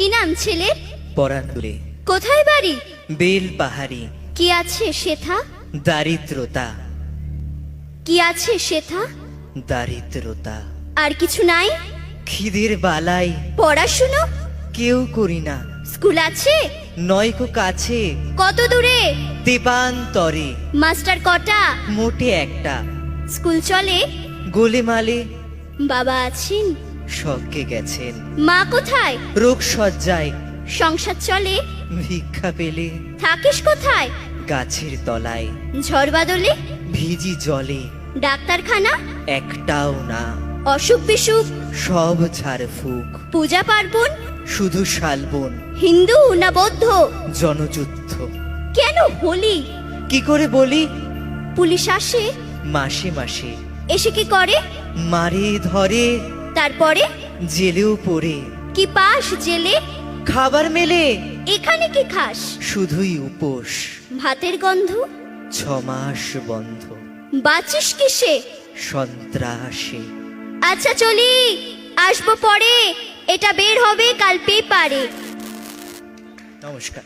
কি নাম ছেলের? পরান্দুলে। কোথায় বাড়ি? বেল পাহাড়ি। কি আছে সেথা? দারিদ্রতা। কি আছে সেথা? দারিদ্রতা। আর কিছু নাই? খিদের বালাই পড়াশুনো? কেউ করি না। স্কুল আছে? নয়কো কাছে কত দূরে? দেবান্তরে। মাস্টার কটা? মোটে একটা। স্কুল চলে? গোলেমালে বাবা আছেন? স্বর্গে গেছেন। মা কোথায়? রোগ সজ্জায়। সংসার চলে? ভিক্ষা পেলে থাকিস কোথায়? গাছের তলায়। ঝড় বাদলে? ভিজি জলে। ডাক্তারখানা? একটাও না। অসুখ বিসুখ? সব ঝাড়ফুঁক। পূজা পার্বণ? শুধু শালবন। হিন্দু না বৌদ্ধ? জনযুদ্ধ। কেন হোলি? কি করে বলি? পুলিশ আসে? মাসে মাসে। এসে কি করে? মারে ধরে। তারপরে? জেলেও পড়ে। কি পাস জেলে? খাবার মেলে। এখানে কি খাস? শুধুই উপোস। ভাতের গন্ধ? 6 মাস বন্ধ। বাঁচিস কিসে? সন্ত্রাসে। আচ্ছা চলি, আসবো পরে। এটা বের হবে কাল পেপারে। নমস্কার।